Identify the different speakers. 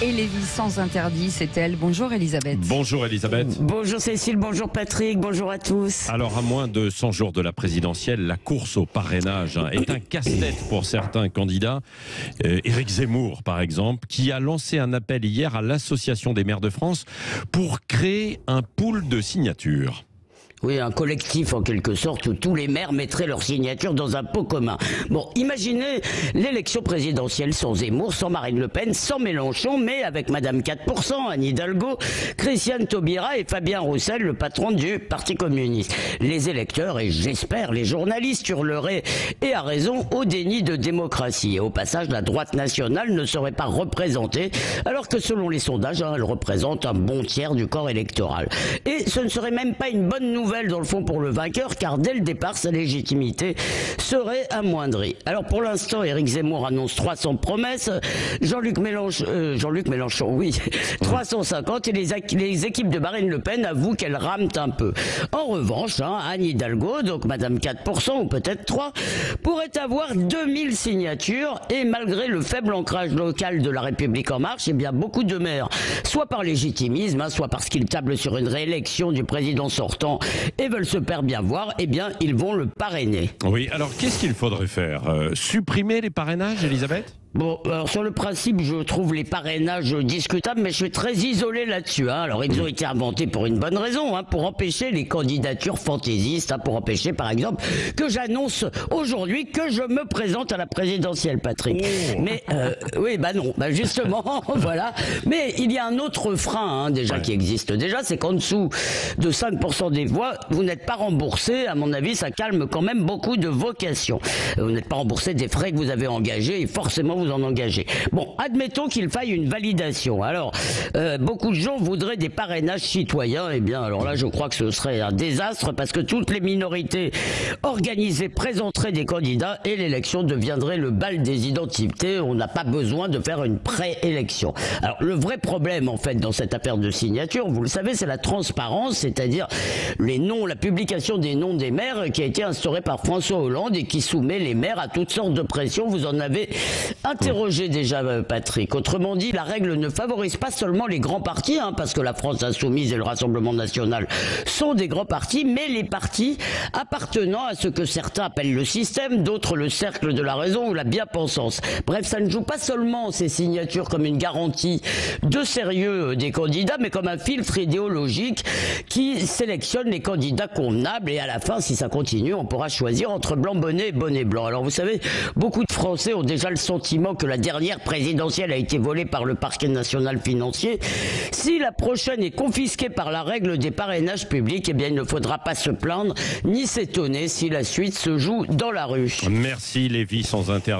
Speaker 1: Et les vies sans interdit, c'est elle. Bonjour Elisabeth.
Speaker 2: Bonjour Elisabeth.
Speaker 3: Bonjour Cécile, bonjour Patrick, bonjour à tous.
Speaker 2: Alors à moins de 100 jours de la présidentielle, la course au parrainage est un casse-tête pour certains candidats. Éric Zemmour par exemple, qui a lancé un appel hier à l'Association des maires de France pour créer un pool de signatures.
Speaker 3: Oui, un collectif en quelque sorte où tous les maires mettraient leur signature dans un pot commun. Bon, imaginez l'élection présidentielle sans Zemmour, sans Marine Le Pen, sans Mélenchon, mais avec Madame 4%, Anne Hidalgo, Christiane Taubira et Fabien Roussel, le patron du Parti communiste. Les électeurs, et j'espère les journalistes, hurleraient, et à raison, au déni de démocratie. Et au passage, la droite nationale ne serait pas représentée, alors que selon les sondages, elle représente un bon tiers du corps électoral. Et ce ne serait même pas une bonne nouvelle dans le fond pour le vainqueur, car dès le départ, sa légitimité serait amoindrie. Alors pour l'instant, Éric Zemmour annonce 300 promesses, Jean-Luc Mélenchon, oui, 350, et les équipes de Marine Le Pen avouent qu'elles rament un peu. En revanche, Anne Hidalgo, donc Madame 4%, ou peut-être 3, pourrait avoir 2000 signatures, et malgré le faible ancrage local de La République En Marche, eh bien beaucoup de maires, soit par légitimisme, soit parce qu'ils tablent sur une réélection du président sortant, et veulent se faire bien voir, eh bien, ils vont le parrainer.
Speaker 2: Oui, alors qu'est-ce qu'il faudrait faire ? Supprimer les parrainages, Elisabeth ?
Speaker 3: Bon, alors sur le principe, je trouve les parrainages discutables, mais je suis très isolé là-dessus. Alors ils ont été inventés pour une bonne raison, pour empêcher les candidatures fantaisistes, pour empêcher par exemple que j'annonce aujourd'hui que je me présente à la présidentielle, Patrick. Mais oui, non, justement, voilà. Mais il y a un autre frein déjà qui existe déjà, c'est qu'en dessous de 5% des voix, vous n'êtes pas remboursé. À mon avis, ça calme quand même beaucoup de vocations. Vous n'êtes pas remboursé des frais que vous avez engagés et forcément vous en engagez. Bon, admettons qu'il faille une validation. Alors, beaucoup de gens voudraient des parrainages citoyens. Eh bien, alors là, je crois que ce serait un désastre parce que toutes les minorités organisées présenteraient des candidats et l'élection deviendrait le bal des identités. On n'a pas besoin de faire une préélection. Alors, le vrai problème, en fait, dans cette affaire de signature, vous le savez, c'est la transparence, c'est-à-dire les noms, la publication des noms des maires qui a été instaurée par François Hollande et qui soumet les maires à toutes sortes de pressions. Vous en avez interrogé déjà, Patrick. Autrement dit, la règle ne favorise pas seulement les grands partis, parce que la France Insoumise et le Rassemblement National sont des grands partis, mais les partis appartenant à ce que certains appellent le système, d'autres le cercle de la raison ou la bien-pensance. Bref, ça ne joue pas seulement ces signatures comme une garantie de sérieux des candidats, mais comme un filtre idéologique qui sélectionne les candidats convenables, et à la fin, si ça continue, on pourra choisir entre blanc bonnet et bonnet blanc. Alors vous savez, beaucoup de Français ont déjà le sentiment que la dernière présidentielle a été volée par le parquet national financier. Si la prochaine est confisquée par la règle des parrainages publics, eh bien il ne faudra pas se plaindre ni s'étonner si la suite se joue dans la rue.
Speaker 2: Merci, les vies sans interdit.